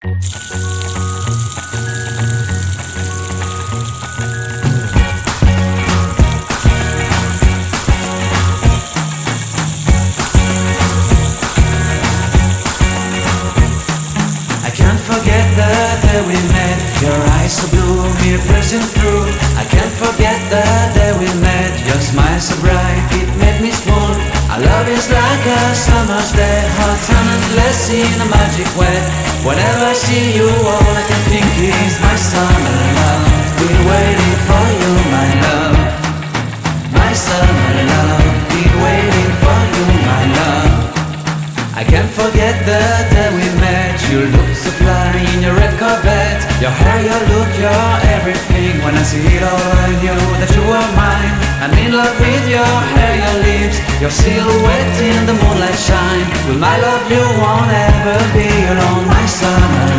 I can't forget the day we met. Your eyes so blue, me piercing through. I can't forget the day we met. Your smile so bright, it made me swoon. Our love is like a summer's day, hot and endless in a magic way. Whenever I see you, all I can think is my summer love. Been waiting for you, my love. My summer love. Been waiting for you, my love. I can't forget the day we met. You looked so fly in your red Corvette. Your hair, your look, your everything. When I see it all, I knew that you were mine. I'm in love with your hair, your lips, your silhouette in the moonlight shine. With my love you won't ever be alone, my summer